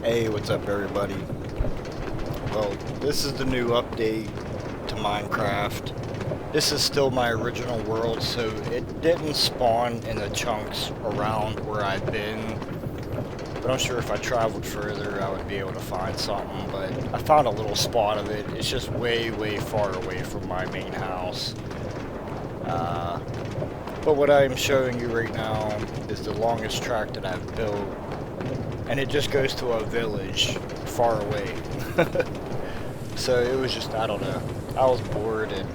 Hey, what's up everybody? Well, this is the new update to Minecraft. This is still my original world, so it didn't spawn in the chunks around where I've been. But I'm sure if I traveled further, I would be able to find something. But I found a little spot of it. It's just way, way far away from my main house. But what I'm showing you right now is the longest track that I've built. And it just goes to a village far away. So it was just, I don't know. I was bored and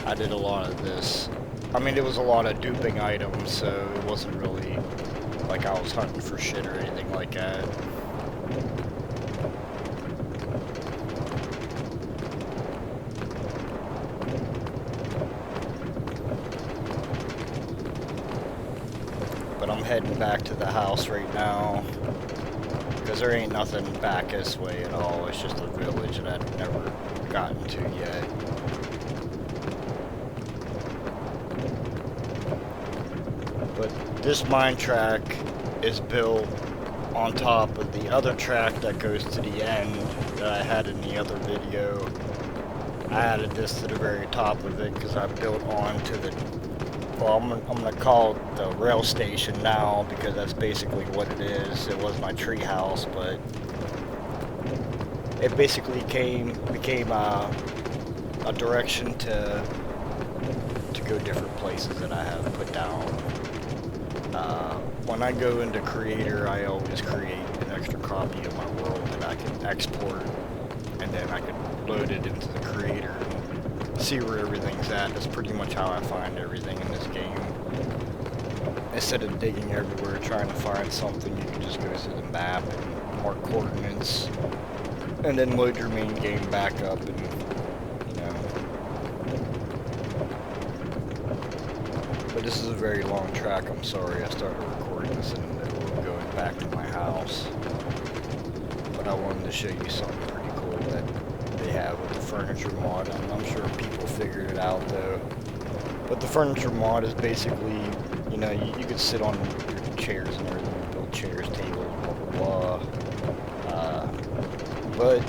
I did a lot of this. I mean, it was a lot of duping items, so it wasn't really like I was hunting for shit or anything like that. But I'm heading back to the house right now. Because there ain't nothing back this way at all. It's just a village that I've never gotten to yet. But this mine track is built on top of the other track that goes to the end that I had in the other video. I added this to the very top of it because I built onto the, well, I'm gonna call it the rail station now because that's basically what it is. It was my tree house, but it basically became a direction to go different places that I have put down. When I go into Creator, I always create an extra copy of my world that I can export, and then I can load it into the Creator and see where everything's at. That's pretty much how I find everything in this game. Instead of digging everywhere trying to find something, you can just go to the map and mark coordinates, and then load your main game back up and, you know. But this is a very long track, I'm sorry. I started recording this in the middle of going back to my house. But I wanted to show you something pretty cool that they have with the furniture mod. I'm sure people figured it out though. But the furniture mod is basically, you know, you could sit on your chairs and everything, build chairs, tables, blah blah blah. But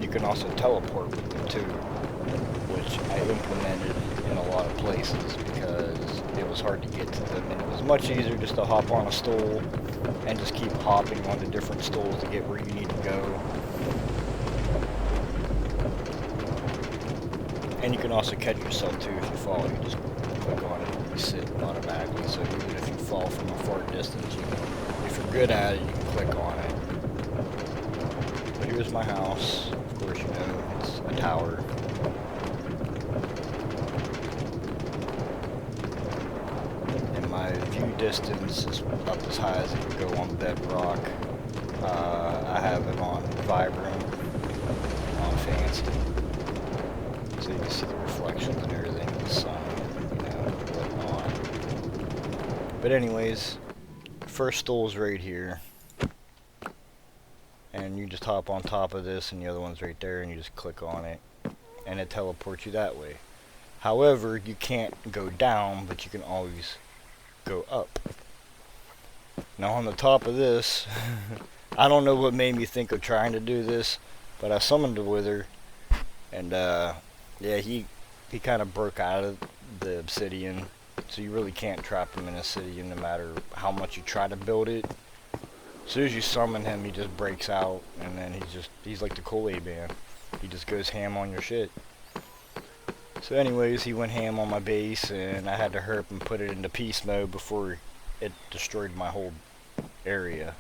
you can also teleport with them too, which I implemented in a lot of places because it was hard to get to them, and it was much easier just to hop on a stool and just keep hopping onto different stools to get where you need to go. And you can also catch yourself too if you fall. You just click on it and you sit automatically, so even if you fall from a far distance, you can, if you're good at it, you can click on it. But here's my house. Of course, you know, it's a tower. And my view distance is up as high as it can go on Bedrock. I have it on Vibrant, on Fancy. So you can see the reflections and everything, the sun, you know, whatnot. But anyways, first stool's right here. And you just hop on top of this, and the other one's right there, and you just click on it, and it teleports you that way. However, you can't go down, but you can always go up. Now on the top of this, I don't know what made me think of trying to do this, but I summoned a wither, and yeah, he kind of broke out of the obsidian, so you really can't trap him in obsidian no matter how much you try to build it. As soon as you summon him, he just breaks out, and then he's like the Kool-Aid Man. He just goes ham on your shit. So anyways, he went ham on my base, and I had to herp and put it into peace mode before it destroyed my whole area.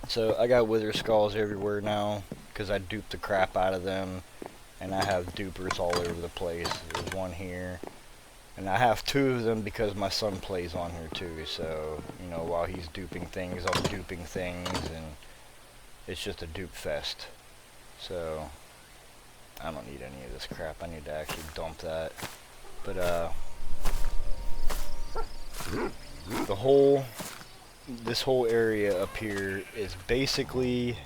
So I got wither skulls everywhere now, because I duped the crap out of them, and I have dupers all over the place. There's one here. And I have two of them because my son plays on here too, so, you know, while he's duping things, I'm duping things, and it's just a dupe fest. So, I don't need any of this crap. I need to actually dump that. But, this whole area up here is basically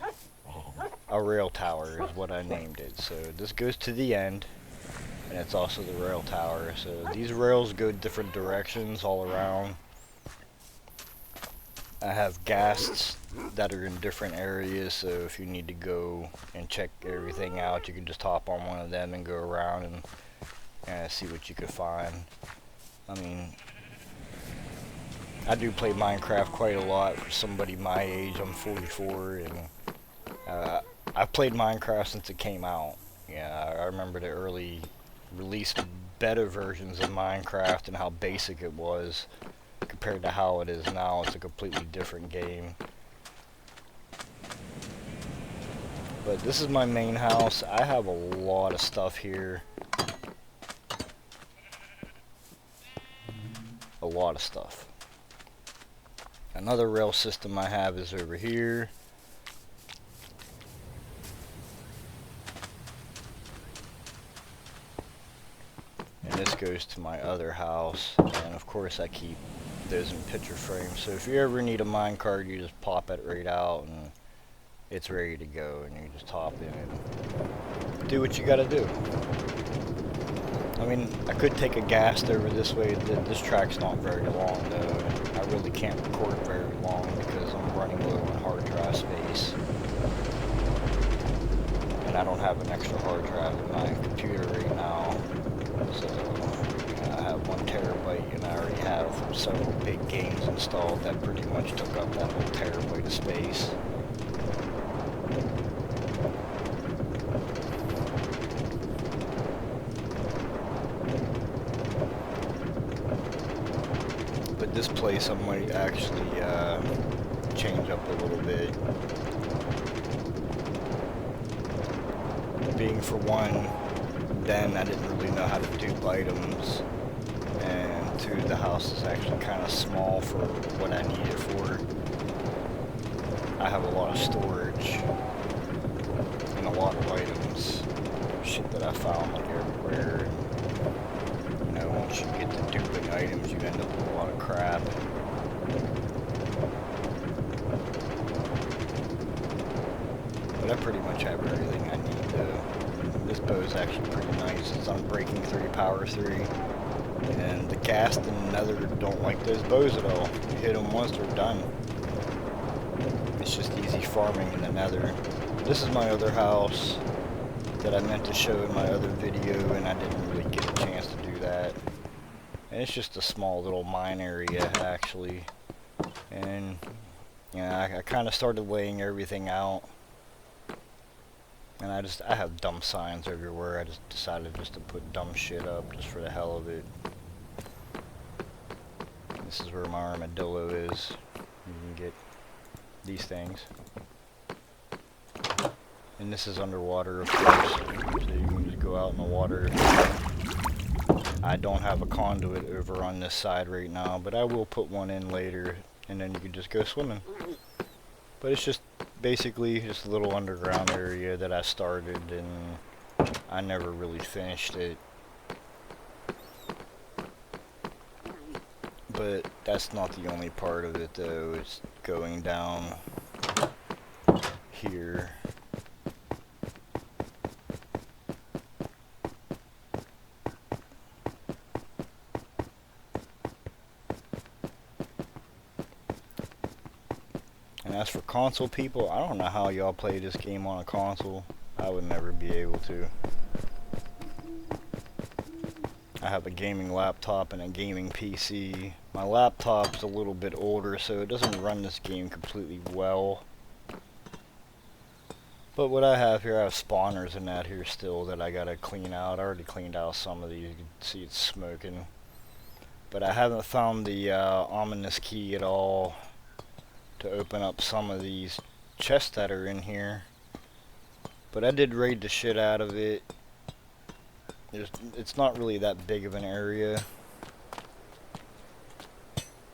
a rail tower, is what I named it. So, this goes to the end. And it's also the rail tower. So these rails go different directions all around. I have ghasts that are in different areas, so if you need to go and check everything out, you can just hop on one of them and go around and see what you can find. I mean, I do play Minecraft quite a lot for somebody my age. I'm 44, and I've played Minecraft since it came out. Yeah, I remember the early released beta versions of Minecraft and how basic it was compared to how it is now. It's a completely different game. But this is my main house. I have a lot of stuff here. A lot of stuff. Another rail system I have is over here. And this goes to my other house. And of course I keep those in picture frames. So if you ever need a minecart, you just pop it right out and it's ready to go. And you just hop in and do what you gotta do. I mean, I could take a ghast over this way. This track's not very long though. I really can't record very long because I'm running low on hard drive space. And I don't have an extra hard drive in my computer right now. So, I have 1 terabyte and I already have several big games installed that pretty much took up that whole terabyte of space. But this place I might actually change up a little bit. Being for one, then I didn't really know how to dupe items, and two, the house is actually kind of small for what I need it for. I have a lot of storage and a lot of items, shit that I found like everywhere. And, you know, once you get to duping items, you end up with a lot of crap. But I pretty much have everything I need though. This bow is actually pretty nice. It's on breaking 3, power 3. And the ghast and nether don't like those bows at all. You hit them once, they're done. It's just easy farming in the nether. This is my other house that I meant to show in my other video, and I didn't really get a chance to do that. And it's just a small little mine area actually. And yeah, I kind of started laying everything out. And I have dumb signs everywhere. I just decided just to put dumb shit up just for the hell of it. This is where my armadillo is. You can get these things. And this is underwater, of course. So you can just go out in the water. I don't have a conduit over on this side right now, but I will put one in later. And then you can just go swimming. But it's just basically just a little underground area that I started and I never really finished it. But that's not the only part of it though. It's going down here. And as for console people, I don't know how y'all play this game on a console. I would never be able to. I have a gaming laptop and a gaming PC. My laptop's a little bit older, so it doesn't run this game completely well. But what I have here, I have spawners in that here still that I gotta clean out. I already cleaned out some of these. You can see it's smoking. But I haven't found the ominous key at all to open up some of these chests that are in here. But I did raid the shit out of it. It's not really that big of an area.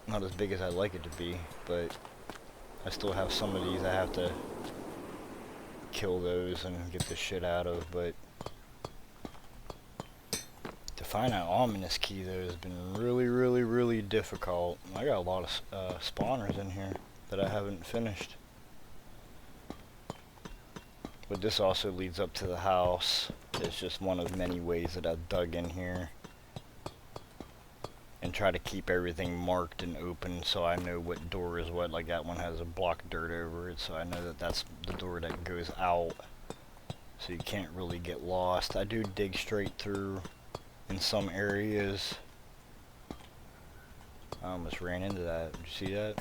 Not as big as I'd like it to be, but I still have some of these I have to kill those and get the shit out of. But to find an ominous key though has been really difficult. I got a lot of spawners in here that I haven't finished. But this also leads up to the house. It's just one of many ways that I've dug in here. and try to keep everything marked and open so I know what door is what. Like that one has a block of dirt over it, so I know that that's the door that goes out, so you can't really get lost. I do dig straight through in some areas. I almost ran into that. Did you see that?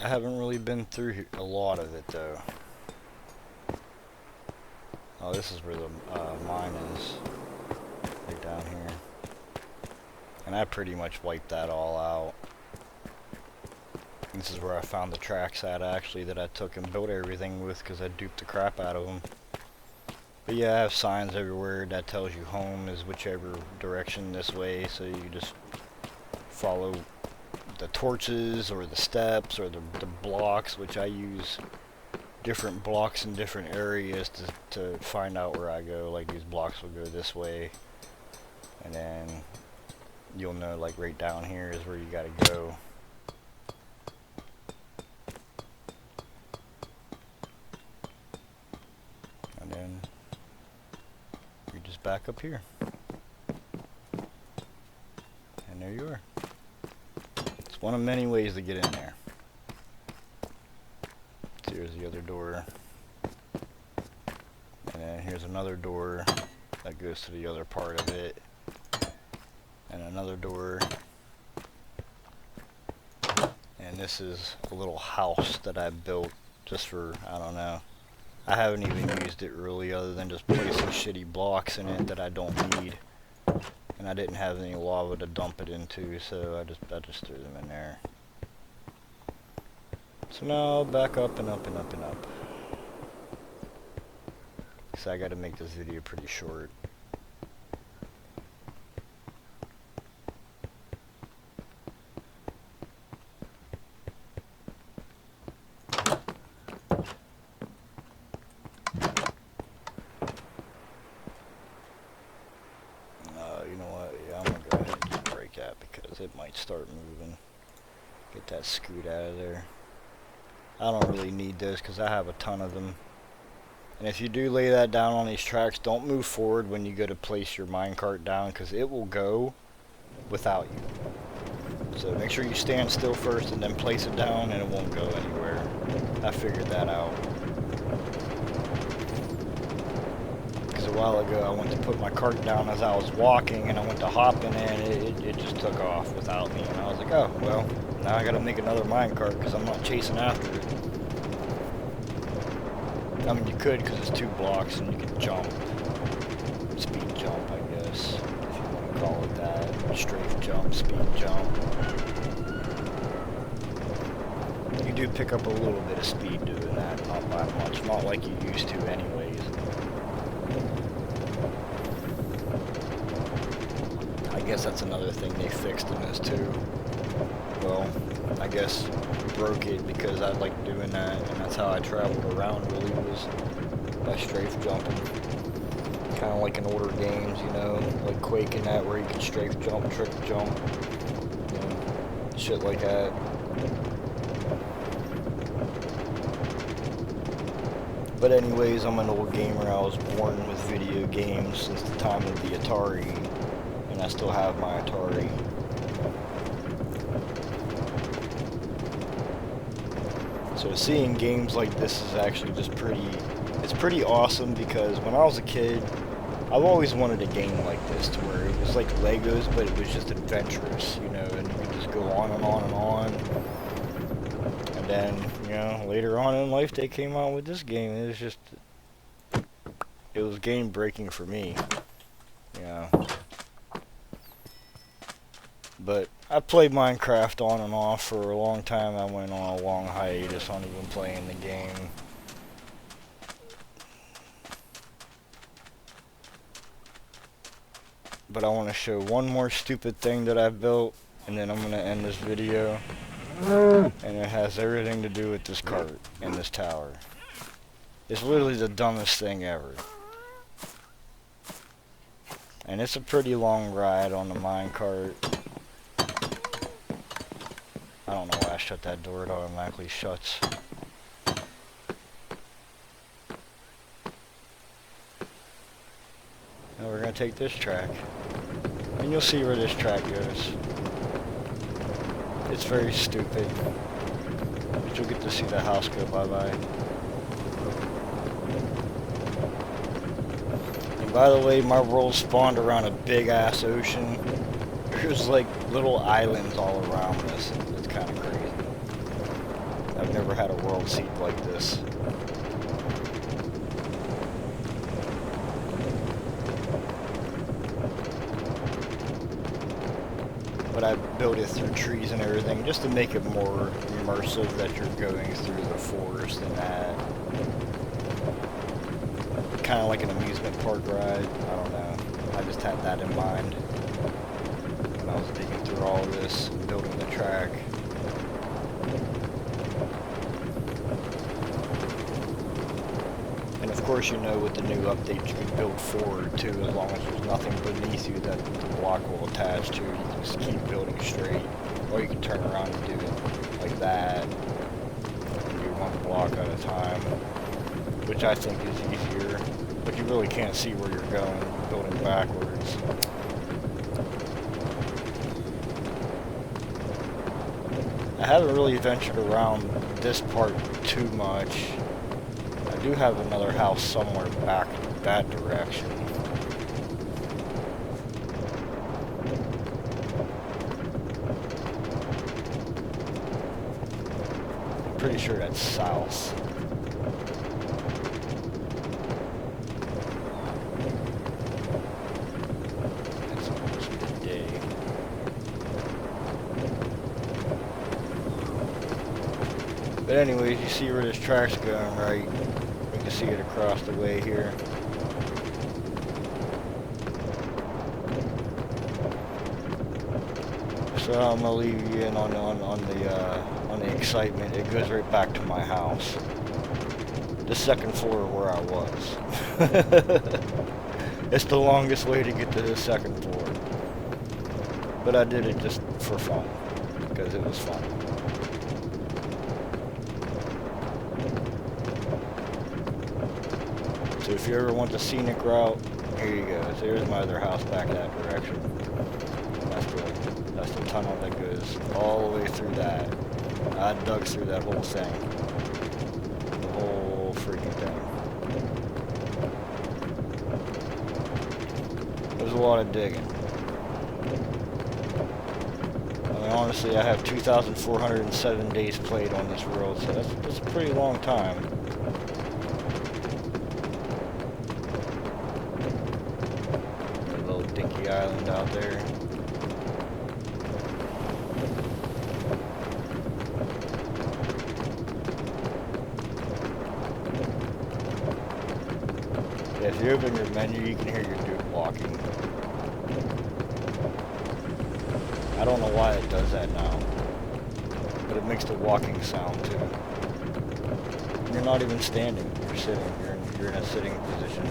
I haven't really been through a lot of it though. Oh, this is where the mine is, right down here. And I pretty much wiped that all out. This is where I found the tracks at, actually, that I took and built everything with, because I duped the crap out of them. But yeah, I have signs everywhere that tells you home is whichever direction this way, so you just follow the torches or the steps or the blocks, which I use different blocks in different areas to find out where I go. Like these blocks will go this way, and then you'll know like right down here is where you gotta go. And then you're just back up here, and there you are. It's one of many ways to get in there. Here's the other door, and then here's another door that goes to the other part of it, and another door, and this is a little house that I built just for, I don't know, I haven't even used it really other than just placing shitty blocks in it that I don't need, and I didn't have any lava to dump it into, so I just threw them in there. So now back up and up and up and up. So I gotta make this video pretty short. You know what? Yeah, I'm gonna go ahead and just break that because it might start moving. Get that scoot out of there. I don't really need this because I have a ton of them. And if you do lay that down on these tracks, don't move forward when you go to place your minecart down because it will go without you. So make sure you stand still first and then place it down and it won't go anywhere. I figured that out. Because a while ago I went to put my cart down as I was walking and I went to hop in and it just took off without me. And I was like, oh, well, now I gotta make another minecart because I'm not chasing after it. I mean, you could because it's 2 blocks and you can jump. Speed jump, I guess, if you want to call it that. Strafe jump, speed jump. You do pick up a little bit of speed doing that, not by much. Not like you used to anyways. I guess that's another thing they fixed in this too. Well, I guess broke it because I liked doing that, and that's how I traveled around really, was by strafe jumping. Kind of like in older games, you know, like Quake and that, where you can strafe jump, trick jump, you know, shit like that. But anyways, I'm an old gamer. I was born with video games since the time of the Atari, and I still have my Atari. So seeing games like this is actually just it's pretty awesome, because when I was a kid, I've always wanted a game like this to where it was like Legos, but it was just adventurous, you know, and you could just go on and on and on. And then, you know, later on in life they came out with this game. It was game breaking for me, you know. But I played Minecraft on and off for a long time. I went on a long hiatus on even playing the game. But I want to show one more stupid thing that I've built, and then I'm going to end this video. And it has everything to do with this cart and this tower. It's literally the dumbest thing ever. And it's a pretty long ride on the minecart. I don't know why I shut that door, it automatically shuts. we're gonna take this track. And you'll see where this track goes. It's very stupid. But you'll get to see the house go bye-bye. And by the way, my world spawned around a big-ass ocean. There's like little islands all around this. It's kind of crazy. I've never had a world seed like this. But I built it through trees and everything just to make it more immersive that you're going through the forest and that. Kind of like an amusement park ride. I don't know. I just had that in mind when I was digging through all of this and building the track. And of course, you know, with the new update, you can build forward too, as long as there's nothing beneath you that the block will attach to. You can just keep building straight, or you can turn around and do it like that. And do one block at a time, which I think is easier. But you really can't see where you're going, building backwards. I haven't really ventured around this part too much. I do have another house somewhere back that direction. I'm pretty sure that's south. It's almost midday. But anyways, you see where this track's going, right? You can see it across the way here. So I'm gonna leave you in on the excitement. It goes right back to my house, the second floor where I was. It's the longest way to get to the second floor, but I did it just for fun because it was fun. So if you ever want the scenic route, here you go. So here's my other house back that direction. And that's the tunnel that goes all the way through that. I dug through that whole thing. The whole freaking thing. There's a lot of digging. I mean, honestly, I have 2,407 days played on this world, so that's a pretty long time. Dinky island out there. Yeah, if you open your menu, you can hear your dude walking. I don't know why it does that now, but it makes the walking sound too. You're not even standing, you're sitting. You're in a sitting position.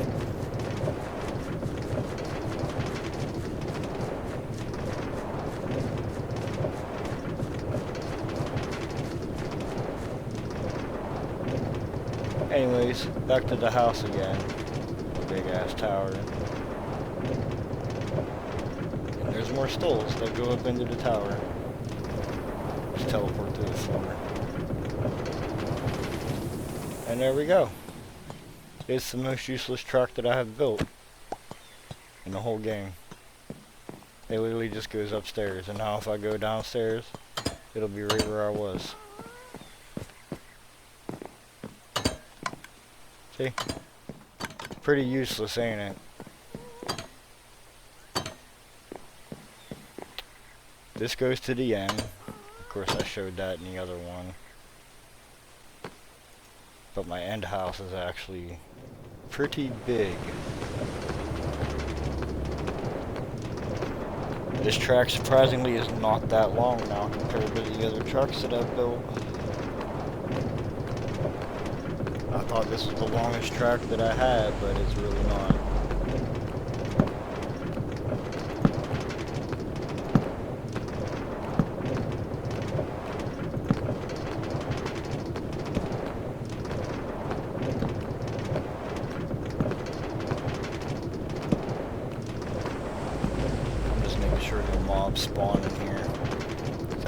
Anyways, back to the house again. A big ass tower. And there's more stalls that go up into the tower. Just teleport to the floor. And there we go. It's the most useless truck that I have built in the whole game. It literally just goes upstairs, and now if I go downstairs, it'll be right where I was. See? Pretty useless, ain't it? This goes to the end. Of course, I showed that in the other one. But my end house is actually pretty big. This track surprisingly is not that long now compared to the other trucks that I've built. I thought this was the longest track that I had, but it's really not.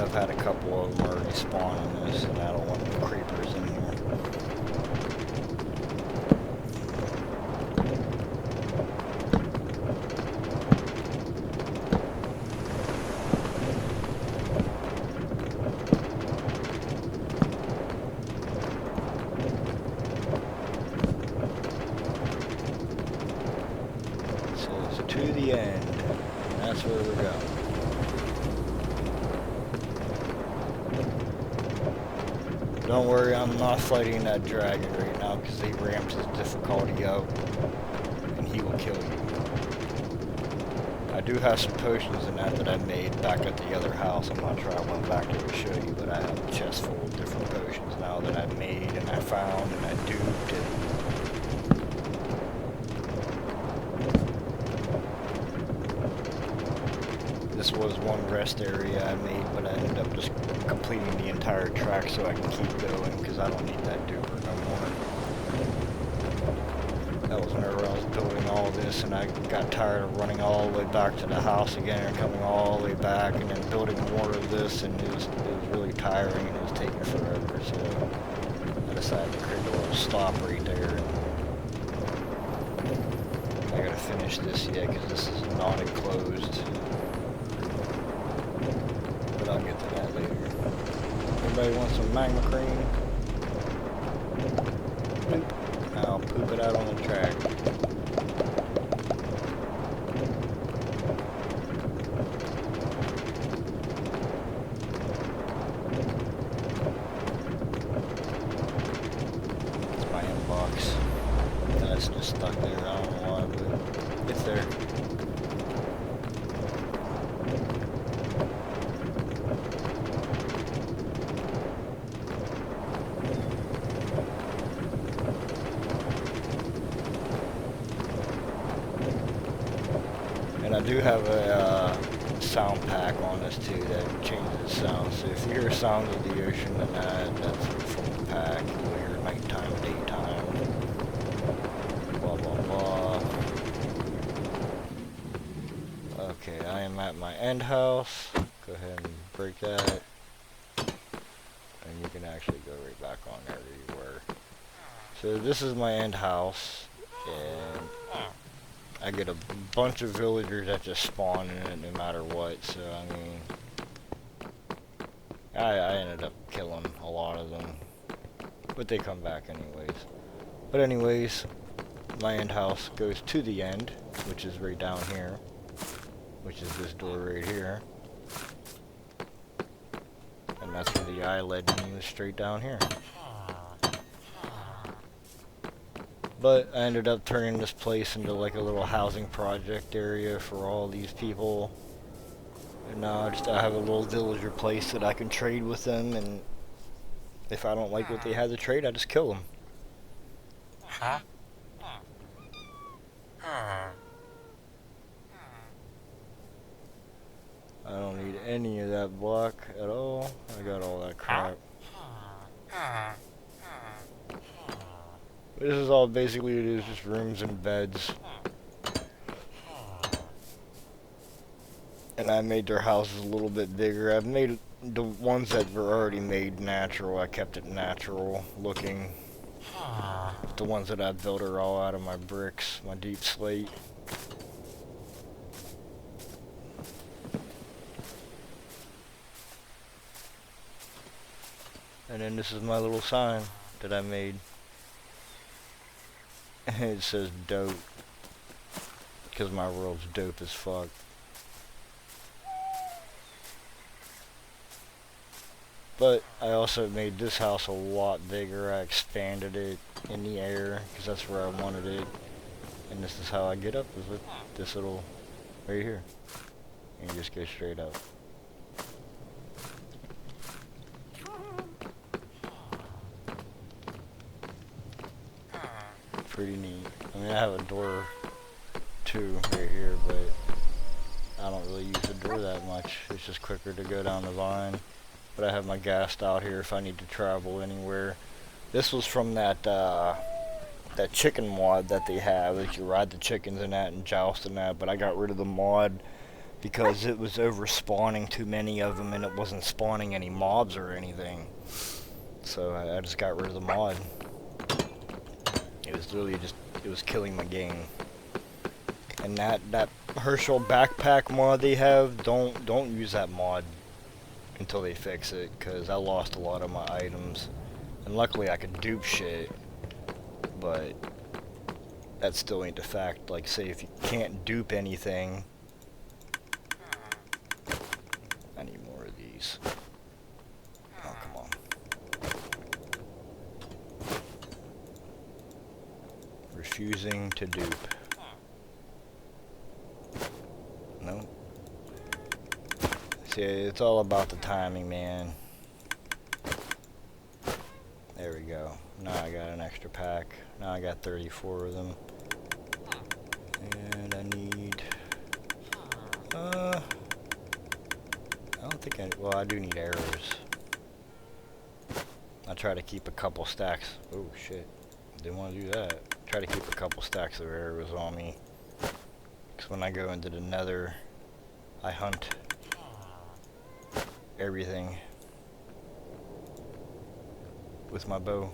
I've had a couple of them already spawn in this, and I don't want no creepers in here. It says to the end, and that's where we're going. Don't worry, I'm not fighting that dragon right now because he ramped his difficulty up and he will kill you. I do have some potions in that I made back at the other house. I'm not traveling back there to show you, but I have a chest full of different potions now that I made and I found and I duped and this was one rest area I made, but I ended up just completing the entire track so I can keep going because I don't need that duper no more. That was whenever I was building all this and I got tired of running all the way back to the house again and coming all the way back and then building more of this, and it was really tiring and it was taking forever, so I decided to create a little stop right there. And I gotta finish this yet because this is not enclosed. But I'll get to that later. Anybody want some magma cream? Nope. I'll poop it out on the track. It's my inbox. That's just stuck there. I don't know why, but it's there. And I do have a sound pack on this too that changes sound. So if you hear sounds of the ocean and that's from the pack. You'll hear nighttime, daytime, blah blah blah. Okay, I am at my end house. Go ahead and break that. And you can actually go right back on there where you were. So this is my end house, and I get a bunch of villagers that just spawn in it no matter what, so I mean, I ended up killing a lot of them, but they come back anyways. But anyways, my end house goes to the end, which is right down here, which is this door right here, and that's where the eye led me, was straight down here. But I ended up turning this place into like a little housing project area for all these people. And now I have a little villager place that I can trade with them, and if I don't like what they have to trade, I just kill them. I don't need any of that block at all. I got all that crap. This is all basically it is, just rooms and beds. And I made their houses a little bit bigger. I've made the ones that were already made natural. I kept it natural looking. The ones that I built are all out of my bricks, my deep slate. And then this is my little sign that I made. It says dope, because my world's dope as fuck. But I also made this house a lot bigger. I expanded it in the air because that's where I wanted it. And this is how I get up, is with this little right here. And you just go straight up. Pretty neat. I mean, I have a door too right here, but I don't really use the door that much. It's just quicker to go down the vine. But I have my ghast out here if I need to travel anywhere. This was from that that chicken mod that they have. That you ride the chickens in that and joust in that. But I got rid of the mod because it was over spawning too many of them and it wasn't spawning any mobs or anything. So I just got rid of the mod. It was literally just, it was killing my game. And that Herschel backpack mod they have, don't use that mod until they fix it, because I lost a lot of my items. And luckily I could dupe shit, but that still ain't the fact. Like, say if you can't dupe anything, I need more of these. Oh, come on. Refusing to dupe. No. See, it's all about the timing, man. There we go. Now I got an extra pack. Now I got 34 of them. And I need... I don't think well, I do need arrows. I try to keep a couple stacks. Oh, shit. Didn't want to do that. Try to keep a couple stacks of arrows on me. Because when I go into the nether, I hunt everything with my bow.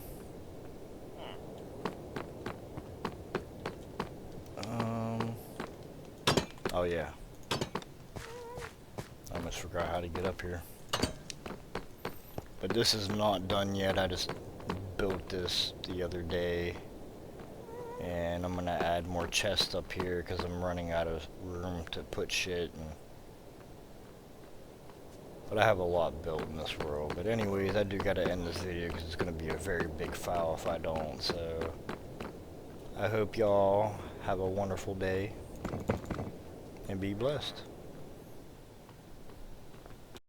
Oh yeah. I almost forgot how to get up here. But this is not done yet. I just built this the other day. And I'm gonna add more chests up here because I'm running out of room to put shit. But I have a lot built in this world. But anyways, I do gotta end this video because it's gonna be a very big file if I don't. So I hope y'all have a wonderful day and be blessed.